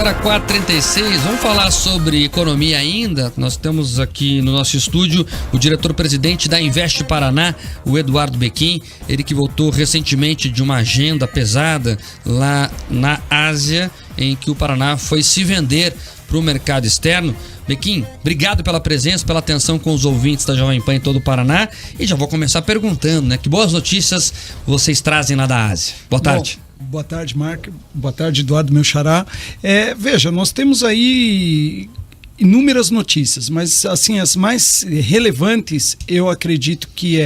Para 4h36, vamos falar sobre economia ainda. Nós temos aqui no nosso estúdio o diretor-presidente da Invest Paraná, o Eduardo Becquim, ele que voltou recentemente de uma agenda pesada lá na Ásia, em que o Paraná foi se vender para o mercado externo. Becquim, obrigado pela presença, pela atenção com os ouvintes da Jovem Pan em todo o Paraná. E já vou começar perguntando, né? Que boas notícias vocês trazem lá da Ásia. Boa tarde. Boa tarde, Marco. Boa tarde, Eduardo, meu xará. Veja, nós temos aí inúmeras notícias, mas assim, as mais relevantes, eu acredito que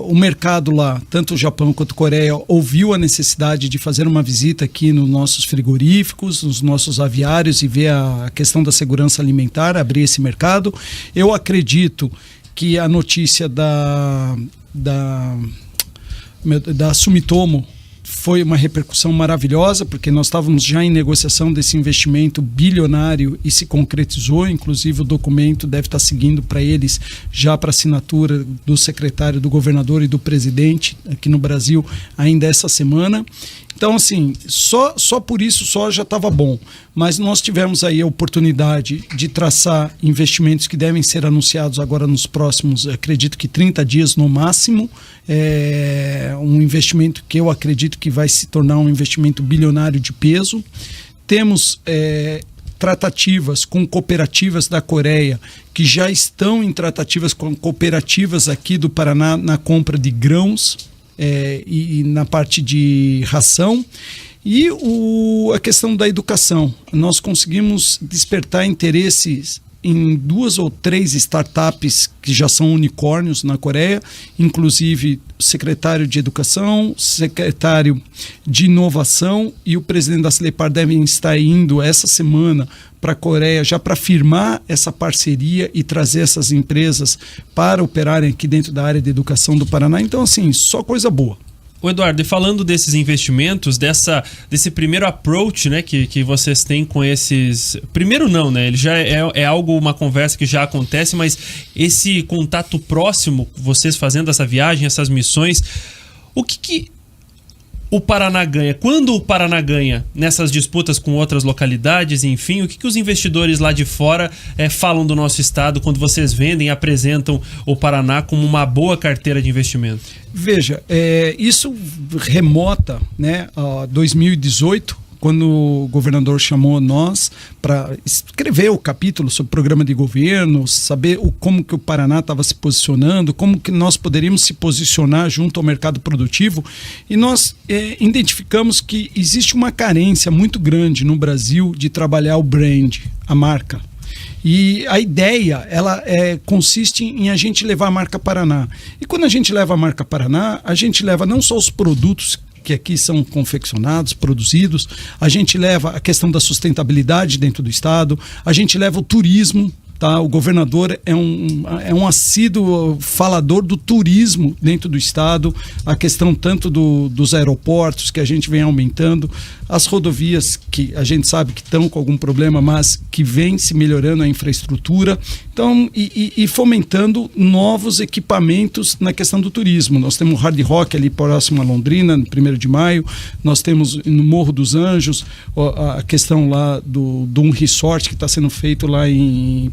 o mercado lá, tanto o Japão quanto a Coreia, ouviu a necessidade de fazer uma visita aqui nos nossos frigoríficos, nos nossos aviários e ver a questão da segurança alimentar, abrir esse mercado. Eu acredito que a notícia da Sumitomo foi uma repercussão maravilhosa, porque nós estávamos já em negociação desse investimento bilionário e se concretizou. Inclusive o documento deve estar seguindo para eles já para assinatura do secretário, do governador e do presidente aqui no Brasil ainda essa semana. Então, assim, só por isso já estava bom. Mas nós tivemos aí a oportunidade de traçar investimentos que devem ser anunciados agora nos próximos, acredito que 30 dias no máximo. Um investimento que eu acredito que vai se tornar um investimento bilionário de peso. Temos tratativas com cooperativas da Coreia, que já estão em tratativas com cooperativas aqui do Paraná na compra de grãos, e na parte de ração. E a questão da educação. Nós conseguimos despertar interesses em 2 ou 3 startups que já são unicórnios na Coreia, inclusive o secretário de Educação, secretário de Inovação e o presidente da Celepar devem estar indo essa semana para a Coreia já para firmar essa parceria e trazer essas empresas para operarem aqui dentro da área de educação do Paraná. Então, assim, só coisa boa. Ô Eduardo, e falando desses investimentos, desse primeiro approach, né, que vocês têm com esses... Primeiro não, né? Ele já é algo, uma conversa que já acontece, mas esse contato próximo, vocês fazendo essa viagem, essas missões, o que o Paraná ganha? Quando o Paraná ganha nessas disputas com outras localidades, enfim, o que os investidores lá de fora falam do nosso estado quando vocês vendem e apresentam o Paraná como uma boa carteira de investimento? Veja, isso remota, né, a 2018, quando o governador chamou nós para escrever o capítulo sobre o programa de governo, saber como que o Paraná estava se posicionando, como que nós poderíamos se posicionar junto ao mercado produtivo, e nós identificamos que existe uma carência muito grande no Brasil de trabalhar o brand, a marca. E a ideia, ela consiste em a gente levar a marca Paraná. E quando a gente leva a marca Paraná, a gente leva não só os produtos que aqui são confeccionados, produzidos, a gente leva a questão da sustentabilidade dentro do estado, a gente leva o turismo. Tá? O governador é um assíduo falador do turismo dentro do estado, a questão tanto dos aeroportos que a gente vem aumentando, as rodovias que a gente sabe que estão com algum problema, mas que vem se melhorando a infraestrutura, então, e fomentando novos equipamentos na questão do turismo. Nós temos o Hard Rock ali próximo a Londrina, no 1º de maio, nós temos no Morro dos Anjos a questão lá de um resort que está sendo feito lá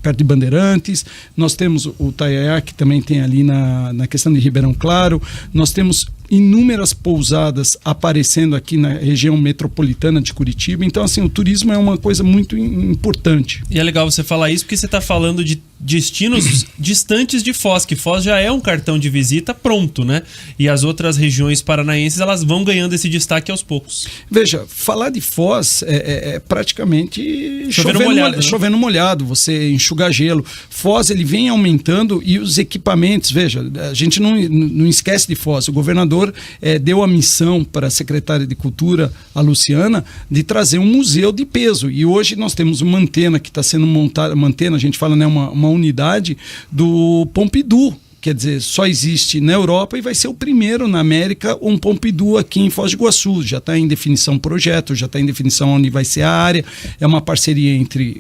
perto de Bandeirantes, nós temos o Taiaiá, que também tem ali na questão de Ribeirão Claro, nós temos inúmeras pousadas aparecendo aqui na região metropolitana de Curitiba. Então, assim, o turismo é uma coisa muito importante. E é legal você falar isso porque você está falando de destinos distantes de Foz, que Foz já é um cartão de visita pronto, né? E as outras regiões paranaenses, elas vão ganhando esse destaque aos poucos. Veja, falar de Foz é praticamente chovendo molhado, você enxugar gelo. Foz, ele vem aumentando e os equipamentos, veja, a gente não esquece de Foz. O governador deu a missão para a secretária de Cultura, a Luciana, de trazer um museu de peso. E hoje nós temos uma antena que está sendo montada, a gente fala, né, uma unidade do Pompidou. Quer dizer, só existe na Europa e vai ser o primeiro na América um Pompidou aqui em Foz do Iguaçu. Já está em definição o projeto, já está em definição onde vai ser a área. É uma parceria entre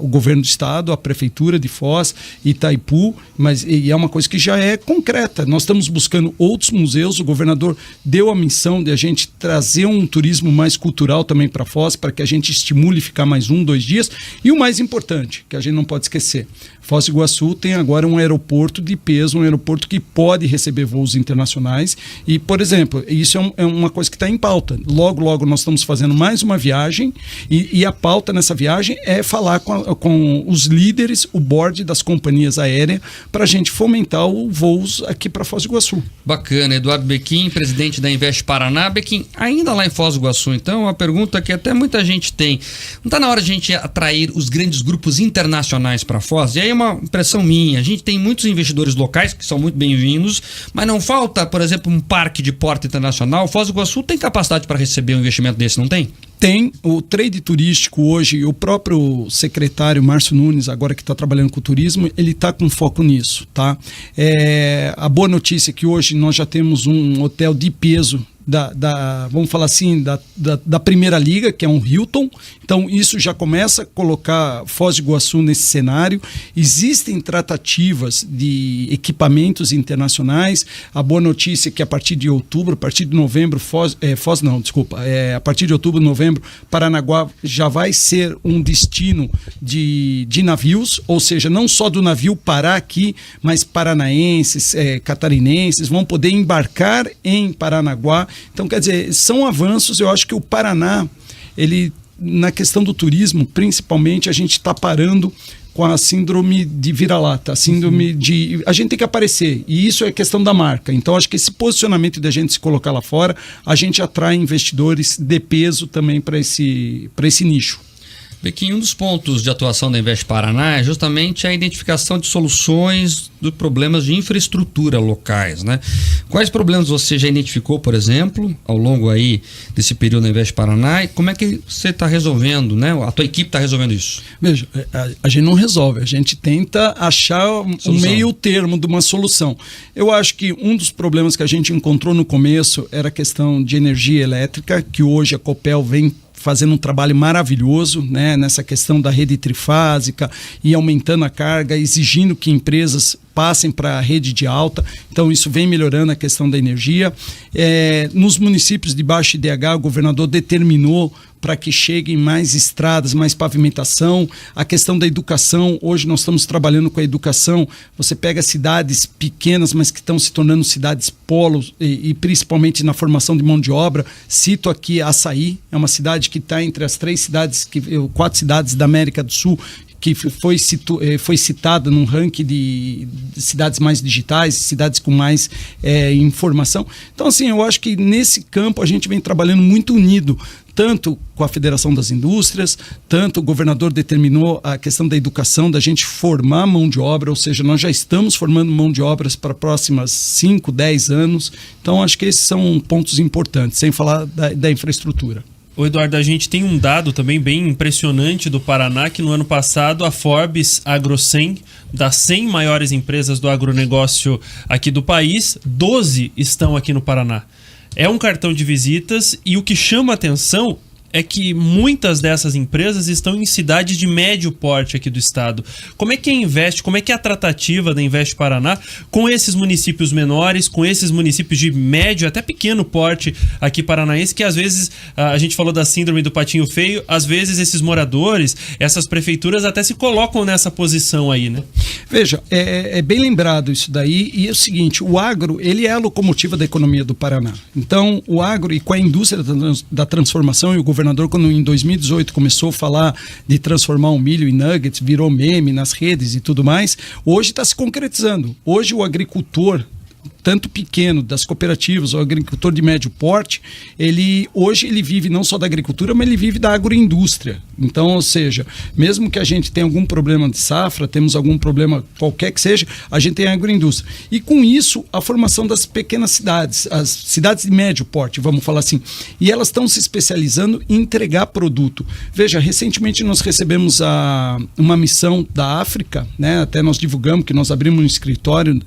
o governo do estado, a prefeitura de Foz, Itaipu, e é uma coisa que já é concreta. Nós estamos buscando outros museus, o governador deu a missão de a gente trazer um turismo mais cultural também para Foz, para que a gente estimule ficar mais 1-2 dias. E o mais importante, que a gente não pode esquecer, Foz do Iguaçu tem agora um aeroporto de peso, um aeroporto que pode receber voos internacionais e, por exemplo, isso é uma coisa que está em pauta. Logo nós estamos fazendo mais uma viagem e a pauta nessa viagem é falar com os líderes, o board das companhias aéreas, para a gente fomentar os voos aqui para Foz do Iguaçu. Bacana. Eduardo Bequim, presidente da Invest Paraná. Bequim, ainda lá em Foz do Iguaçu, então, uma pergunta que até muita gente tem. Não está na hora de a gente atrair os grandes grupos internacionais para Foz? E aí uma impressão minha, a gente tem muitos investidores locais que são muito bem-vindos, mas não falta, por exemplo, um parque de porta internacional. Foz do Iguaçu tem capacidade para receber um investimento desse, não tem? Tem. O trade turístico hoje, o próprio secretário Márcio Nunes, agora que está trabalhando com o turismo, ele está com foco nisso, tá? A boa notícia é que hoje nós já temos um hotel de peso vamos falar assim, da primeira liga, que é um Hilton. Então isso já começa a colocar Foz do Iguaçu nesse cenário. Existem tratativas de equipamentos internacionais. A boa notícia é que a partir de outubro, a partir de novembro, a partir de outubro, novembro, Paranaguá já vai ser um destino de navios, ou seja, não só do navio parar aqui, mas paranaenses, catarinenses vão poder embarcar em Paranaguá. Então, quer dizer, são avanços. Eu acho que o Paraná, na questão do turismo, principalmente, a gente está parando com a síndrome de vira-lata, a síndrome de... A gente tem que aparecer, e isso é questão da marca. Então, acho que esse posicionamento de a gente se colocar lá fora, a gente atrai investidores de peso também para esse nicho. Bequim, um dos pontos de atuação da Invest Paraná é justamente a identificação de soluções dos problemas de infraestrutura locais, né? Quais problemas você já identificou, por exemplo, ao longo aí desse período da Invest Paraná, e como é que você está resolvendo, né? A tua equipe está resolvendo isso? Veja, a gente não resolve, a gente tenta achar um meio termo de uma solução. Eu acho que um dos problemas que a gente encontrou no começo era a questão de energia elétrica, que hoje a Copel vem fazendo um trabalho maravilhoso, né, nessa questão da rede trifásica e aumentando a carga, exigindo que empresas passem para a rede de alta. Então isso vem melhorando a questão da energia. Nos municípios de baixo IDH, o governador determinou para que cheguem mais estradas, mais pavimentação. A questão da educação, hoje nós estamos trabalhando com a educação. Você pega cidades pequenas, mas que estão se tornando cidades polos, e principalmente na formação de mão de obra. Cito aqui Açaí, é uma cidade que está entre as 4 cidades da América do Sul, que foi citada num ranking de cidades mais digitais, cidades com mais informação. Então, assim, eu acho que nesse campo a gente vem trabalhando muito unido, tanto com a Federação das Indústrias, tanto o governador determinou a questão da educação, da gente formar mão de obra, ou seja, nós já estamos formando mão de obras para próximas 5, 10 anos. Então, acho que esses são pontos importantes, sem falar da infraestrutura. Ô Eduardo, a gente tem um dado também bem impressionante do Paraná, que no ano passado a Forbes Agro 100, das 100 maiores empresas do agronegócio aqui do país, 12 estão aqui no Paraná. É um cartão de visitas e o que chama a atenção é que muitas dessas empresas estão em cidades de médio porte aqui do estado. Como é que a Invest, como é que é a tratativa da Invest Paraná com esses municípios menores, com esses municípios de médio até pequeno porte aqui paranaense, que às vezes, a gente falou da síndrome do patinho feio, às vezes esses moradores, essas prefeituras até se colocam nessa posição aí, né? Veja, é bem lembrado isso daí, e é o seguinte, o agro, ele é a locomotiva da economia do Paraná. Então, o agro, e com a indústria da transformação, e o governador, quando em 2018 começou a falar de transformar o milho em nuggets, virou meme nas redes e tudo mais, hoje está se concretizando. Hoje o agricultor, tanto pequeno, das cooperativas, o agricultor de médio porte, hoje ele vive não só da agricultura, mas ele vive da agroindústria. Então, ou seja, mesmo que a gente tenha algum problema de safra, temos algum problema qualquer que seja, a gente tem a agroindústria. E com isso, a formação das pequenas cidades, as cidades de médio porte, vamos falar assim, e elas estão se especializando em entregar produto. Veja, recentemente nós recebemos uma missão da África, né? Até nós divulgamos que nós abrimos um escritório,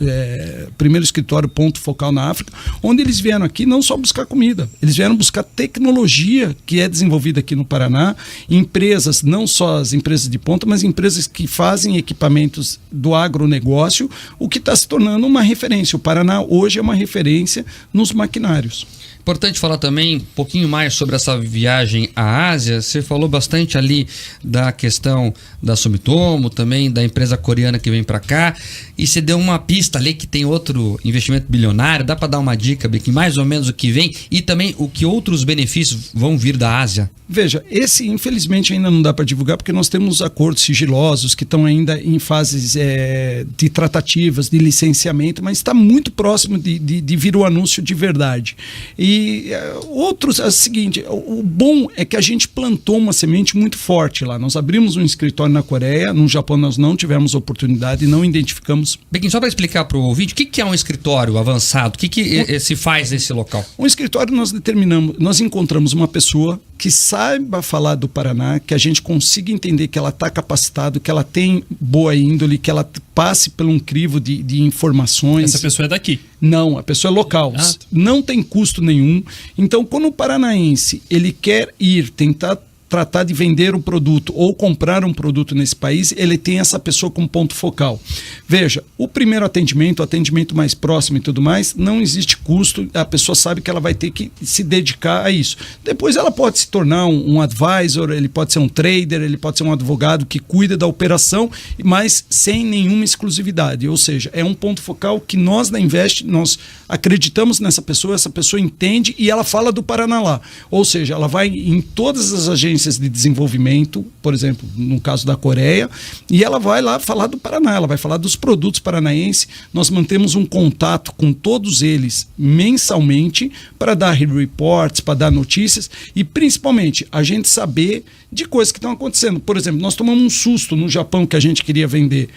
primeiro escritório primeiro ponto focal na África, onde eles vieram aqui não só buscar comida, eles vieram buscar tecnologia que é desenvolvida aqui no Paraná, empresas, não só as empresas de ponta, mas empresas que fazem equipamentos do agronegócio, o que está se tornando uma referência. O Paraná hoje é uma referência nos maquinários. Importante falar também um pouquinho mais sobre essa viagem à Ásia. Você falou bastante ali da questão da Sumitomo, também da empresa coreana que vem para cá, e você deu uma pista ali que tem outro investimento bilionário. Dá para dar uma dica, Becquim, mais ou menos o que vem e também o que outros benefícios vão vir da Ásia? Veja, esse infelizmente ainda não dá para divulgar porque nós temos acordos sigilosos que estão ainda em fases de tratativas, de licenciamento, mas está muito próximo de vir o anúncio de verdade. E outros, é o seguinte, o bom é que a gente plantou uma semente muito forte lá. Nós abrimos um escritório na Coreia, no Japão nós não tivemos oportunidade, não identificamos. Becquim, só para explicar para o ouvinte, o que é um escritório avançado? O que se faz nesse local? Um escritório nós encontramos uma pessoa que saiba falar do Paraná, que a gente consiga entender que ela está capacitada, que ela tem boa índole, que ela passe por um crivo de informações. Essa pessoa é daqui? Não, a pessoa é local. Não tem custo nenhum. Então, quando o paranaense ele quer ir tentar tratar de vender um produto ou comprar um produto nesse país, ele tem essa pessoa como ponto focal. Veja, o primeiro atendimento, o atendimento mais próximo e tudo mais, não existe custo, a pessoa sabe que ela vai ter que se dedicar a isso. Depois ela pode se tornar um advisor, ele pode ser um trader, ele pode ser um advogado que cuida da operação, mas sem nenhuma exclusividade, ou seja, é um ponto focal que nós da Invest, nós acreditamos nessa pessoa, essa pessoa entende e ela fala do Paraná lá, ou seja, ela vai em todas as agências de desenvolvimento, por exemplo, no caso da Coreia, e ela vai lá falar do Paraná, ela vai falar dos produtos paranaenses. Nós mantemos um contato com todos eles mensalmente para dar reports, para dar notícias e principalmente a gente saber de coisas que estão acontecendo. Por exemplo, nós tomamos um susto no Japão que a gente queria vender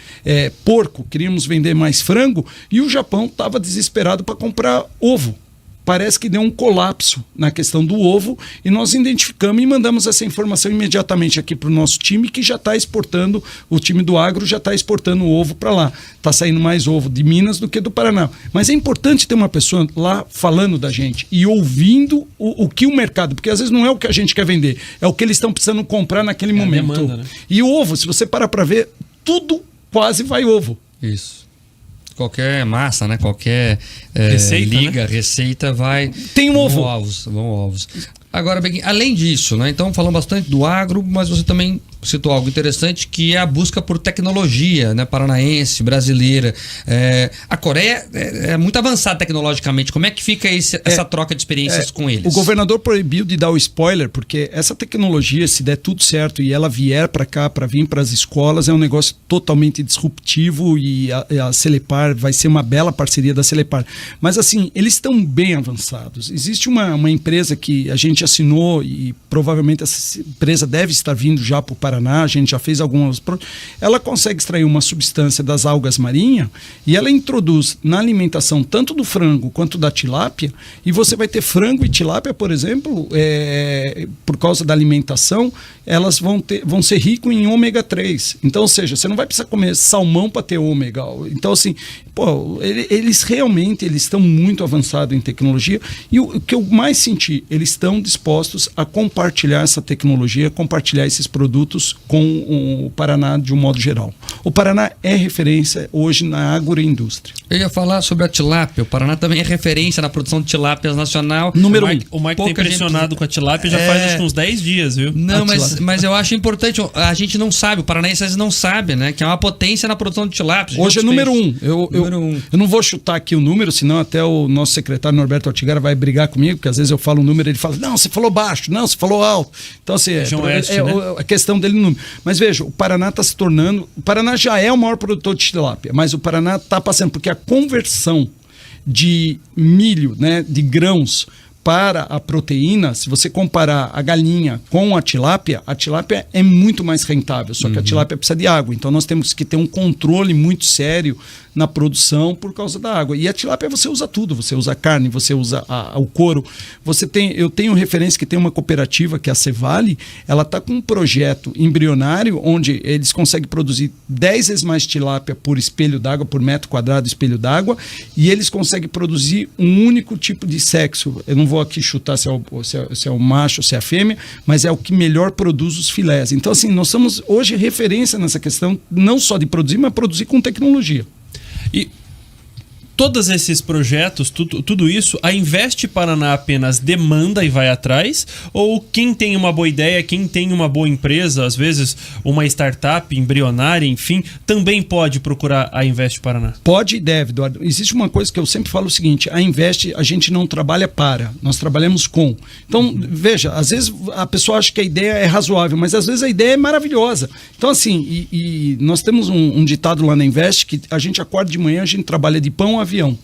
porco, queríamos vender mais frango e o Japão estava desesperado para comprar ovo. Parece que deu um colapso na questão do ovo e nós identificamos e mandamos essa informação imediatamente aqui para o nosso time que já está exportando, o time do agro já está exportando o ovo para lá. Está saindo mais ovo de Minas do que do Paraná. Mas é importante ter uma pessoa lá falando da gente e ouvindo o que o mercado, porque às vezes não é o que a gente quer vender, é o que eles estão precisando comprar naquele momento. Demanda, né? E o ovo, se você parar para ver, tudo quase vai ovo. Isso. Qualquer massa, né? Qualquer receita, receita vai... Tem um ovo. Vão ovos. Agora, Becquim, além disso, né? Então falamos bastante do agro, mas você também citou algo interessante que é a busca por tecnologia, né? Paranaense, brasileira. A Coreia é muito avançada tecnologicamente. Como é que fica essa troca de experiências com eles? O governador proibiu de dar o spoiler, porque essa tecnologia, se der tudo certo e ela vier para cá, para vir para as escolas, é um negócio totalmente disruptivo e a Celepar vai ser uma bela parceria da Celepar. Mas assim, eles estão bem avançados. Existe uma empresa que a gente assinou e provavelmente essa empresa deve estar vindo já para o Paraná, a gente já fez algumas... Ela consegue extrair uma substância das algas marinhas e ela introduz na alimentação tanto do frango quanto da tilápia e você vai ter frango e tilápia, por exemplo, por causa da alimentação, elas vão ser ricos em ômega 3. Então, ou seja, você não vai precisar comer salmão para ter ômega. Então, assim, eles realmente estão muito avançados em tecnologia e o que eu mais senti, eles estão dispostos a compartilhar essa tecnologia, compartilhar esses produtos com o Paraná de um modo geral. O Paraná é referência hoje na agroindústria. Eu ia falar sobre a tilápia. O Paraná também é referência na produção de tilápias nacional. Número 1. O Mike tá impressionado com a tilápia já faz acho que uns 10 dias, viu? Não, mas eu acho importante. A gente não sabe, o paranaense às vezes não sabe, né? Que é uma potência na produção de tilápias. Hoje é número 1. Eu não vou chutar aqui o número, senão até o nosso secretário Norberto Altigara vai brigar comigo, porque às vezes eu falo um número e ele fala, não, você falou baixo, não, você falou alto. Então, assim, né? A questão dele no número. Mas veja, o Paraná está se tornando... O Paraná já é o maior produtor de tilápia, mas o Paraná está passando, porque a conversão de milho, né, de grãos, para a proteína, se você comparar a galinha com a tilápia é muito mais rentável, só que a tilápia precisa de água. Então nós temos que ter um controle muito sério na produção por causa da água. E a tilápia você usa tudo, você usa a carne, você usa o couro. Eu tenho referência que tem uma cooperativa que é a Cevale, ela está com um projeto embrionário onde eles conseguem produzir 10 vezes mais tilápia por espelho d'água, por metro quadrado de espelho d'água, e eles conseguem produzir um único tipo de sexo. Eu não vou aqui chutar se é o macho ou se é a fêmea, mas é o que melhor produz os filés. Então, assim, nós somos hoje referência nessa questão, não só de produzir, mas produzir com tecnologia. E todos esses projetos, tudo isso, a Invest Paraná apenas demanda e vai atrás? Ou quem tem uma boa ideia, quem tem uma boa empresa, às vezes uma startup embrionária, enfim, também pode procurar a Invest Paraná? Pode e deve, Eduardo. Existe uma coisa que eu sempre falo o seguinte, a Invest a gente não trabalha para, nós trabalhamos com. Então, veja, às vezes a pessoa acha que a ideia é razoável, mas às vezes a ideia é maravilhosa. Então, assim, e nós temos um ditado lá na Invest que a gente acorda de manhã, a gente trabalha de pão a avião.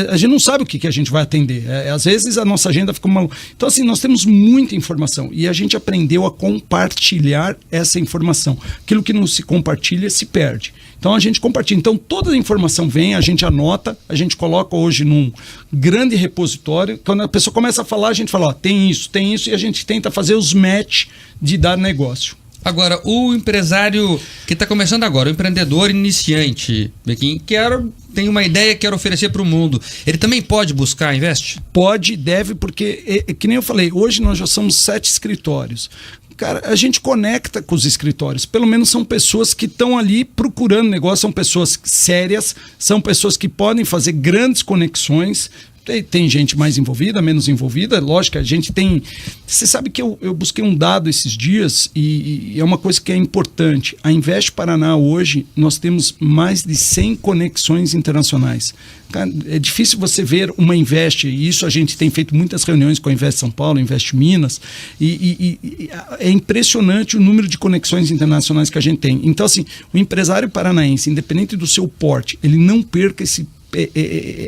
A gente não sabe o que a gente vai atender. Às vezes a nossa agenda fica maluca. Então, assim, nós temos muita informação e a gente aprendeu a compartilhar essa informação. Aquilo que não se compartilha se perde. Então, a gente compartilha. Então, toda a informação vem, a gente anota, a gente coloca hoje num grande repositório. Quando a pessoa começa a falar, a gente fala, ó, tem isso, e a gente tenta fazer os match de dar negócio. Agora, o empresário que está começando agora, o empreendedor iniciante, que tem uma ideia que quer oferecer para o mundo, ele também pode buscar a Invest? Pode, deve, porque, que nem eu falei, hoje nós já somos 7 escritórios. Cara, a gente conecta com os escritórios. Pelo menos são pessoas que estão ali procurando negócio, são pessoas sérias, são pessoas que podem fazer grandes conexões. Tem gente mais envolvida, menos envolvida, lógico, a gente tem... Você sabe que eu busquei um dado esses dias e é uma coisa que é importante. A Invest Paraná hoje, nós temos mais de 100 conexões internacionais. Cara, é difícil você ver uma Invest, e isso a gente tem feito muitas reuniões com a Invest São Paulo, Invest Minas, e é impressionante o número de conexões internacionais que a gente tem. Então, assim, o empresário paranaense, independente do seu porte, ele não perca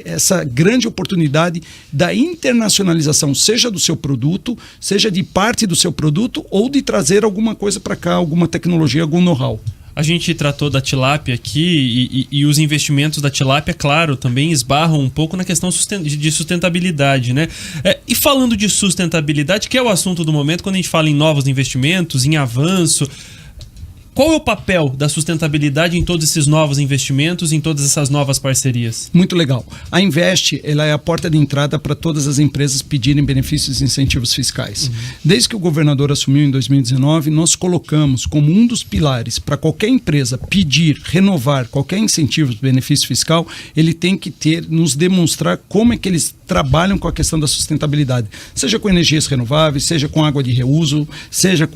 essa grande oportunidade da internacionalização, seja do seu produto, seja de parte do seu produto ou de trazer alguma coisa para cá, alguma tecnologia, algum know-how. A gente tratou da tilápia aqui e os investimentos da tilápia, claro, também esbarram um pouco na questão de sustentabilidade, né? E falando de sustentabilidade, que é o assunto do momento, quando a gente fala em novos investimentos, em avanço... Qual é o papel da sustentabilidade em todos esses novos investimentos, em todas essas novas parcerias? Muito legal. A Invest, ela é a porta de entrada para todas as empresas pedirem benefícios e incentivos fiscais. Desde que o governador assumiu em 2019, nós colocamos como um dos pilares para qualquer empresa pedir, renovar qualquer incentivo de benefício fiscal, ele tem que nos demonstrar como é que eles trabalham com a questão da sustentabilidade. Seja com energias renováveis, seja com água de reuso, seja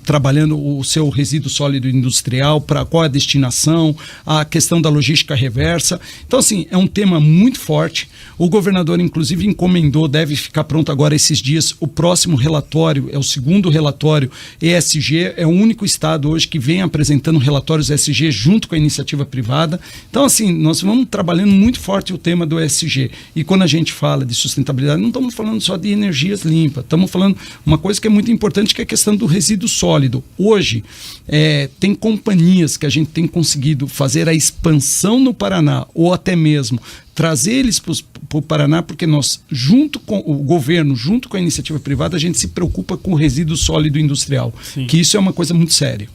trabalhando o seu resíduo sólido industrial, para qual é a destinação, a questão da logística reversa. Então, assim, é um tema muito forte. O governador, inclusive, encomendou, deve ficar pronto agora esses dias, o próximo relatório, é o segundo relatório ESG, é o único estado hoje que vem apresentando relatórios ESG junto com a iniciativa privada. Então, assim, nós vamos trabalhando muito forte o tema do ESG. E quando a gente fala de sustentabilidade, não estamos falando só de energias limpas, estamos falando uma coisa que é muito importante, que é a questão do resíduo sólido. Hoje, tem companhias que a gente tem conseguido fazer a expansão no Paraná, ou até mesmo trazer eles para o Paraná, porque nós, junto com o governo, junto com a iniciativa privada, a gente se preocupa com o resíduo sólido industrial. Sim. Que isso é uma coisa muito séria.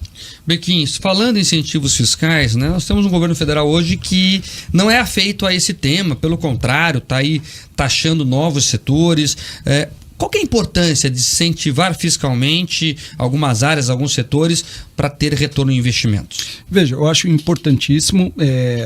Bequim, falando em incentivos fiscais, né, nós temos um governo federal hoje que não é afeito a esse tema, pelo contrário, está aí taxando novos setores. Qual que é a importância de incentivar fiscalmente algumas áreas, alguns setores, para ter retorno em investimentos? Veja, eu acho importantíssimo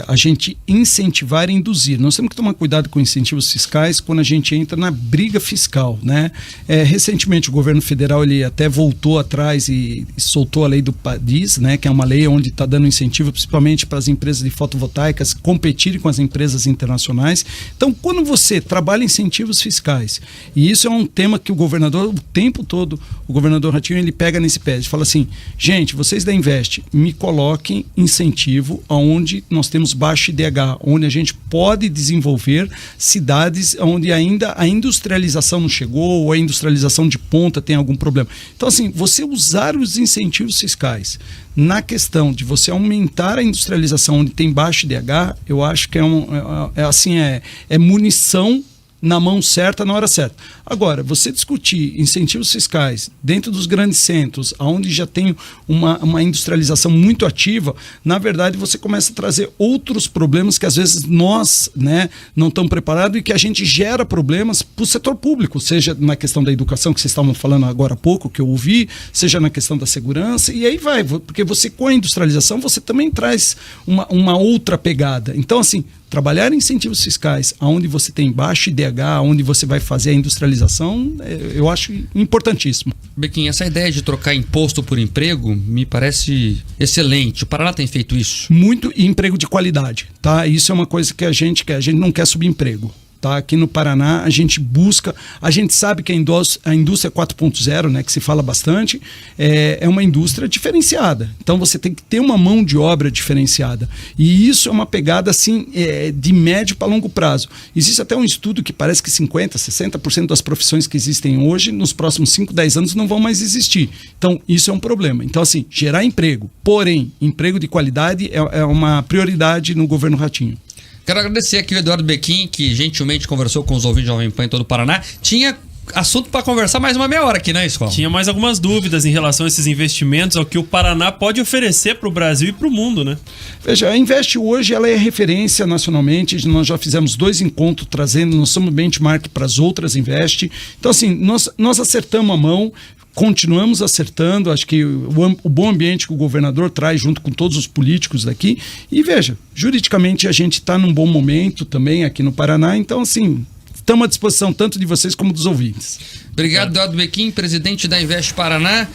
a gente incentivar e induzir. Nós temos que tomar cuidado com incentivos fiscais quando a gente entra na briga fiscal, né? Recentemente o governo federal ele até voltou atrás e soltou a lei do PADIS, né? Que é uma lei onde está dando incentivo principalmente para as empresas de fotovoltaicas competirem com as empresas internacionais. Então, quando você trabalha incentivos fiscais, e isso é um tema tema que o governador, o tempo todo, o governador Ratinho, ele pega nesse pé. Ele fala assim, gente, vocês da Invest, me coloquem incentivo onde nós temos baixo IDH, onde a gente pode desenvolver cidades onde ainda a industrialização não chegou, ou a industrialização de ponta tem algum problema. Então, assim, você usar os incentivos fiscais na questão de você aumentar a industrialização onde tem baixo IDH, eu acho que é munição na mão certa, na hora certa. Agora, você discutir incentivos fiscais dentro dos grandes centros, onde já tem uma industrialização muito ativa, na verdade você começa a trazer outros problemas que às vezes nós, né, não estamos preparados e que a gente gera problemas para o setor público, seja na questão da educação, que vocês estavam falando agora há pouco, que eu ouvi, seja na questão da segurança, e aí vai, porque você com a industrialização, você também traz uma outra pegada. Então, assim, trabalhar incentivos fiscais onde você tem baixo IDH, onde você vai fazer a industrialização, eu acho importantíssimo. Bequim, essa ideia de trocar imposto por emprego me parece excelente. O Paraná tem feito isso? Muito, e emprego de qualidade, tá? Isso é uma coisa que a gente não quer subemprego. Tá? Aqui no Paraná a gente busca, a gente sabe que a indústria 4.0, né, que se fala bastante, é uma indústria diferenciada. Então você tem que ter uma mão de obra diferenciada. E isso é uma pegada assim, de médio para longo prazo. Existe até um estudo que parece que 50%, 60% das profissões que existem hoje, nos próximos 5, 10 anos não vão mais existir. Então isso é um problema. Então assim, gerar emprego, porém, emprego de qualidade é uma prioridade no governo Ratinho. Quero agradecer aqui o Eduardo Bequim, que gentilmente conversou com os ouvintes de Jovem Pan em todo o Paraná. Tinha assunto para conversar mais uma meia hora aqui, né, Escola? Tinha mais algumas dúvidas em relação a esses investimentos, ao que o Paraná pode oferecer para o Brasil e para o mundo, né? Veja, a Invest hoje ela é referência nacionalmente, nós já fizemos 2 encontros trazendo, nós somos benchmark para as outras Invest. Então, assim, nós acertamos a mão, continuamos acertando, acho que o bom ambiente que o governador traz junto com todos os políticos daqui. E veja, juridicamente a gente está num bom momento também aqui no Paraná, então assim, estamos à disposição tanto de vocês como dos ouvintes. Obrigado, Eduardo Bequim, presidente da Invest Paraná.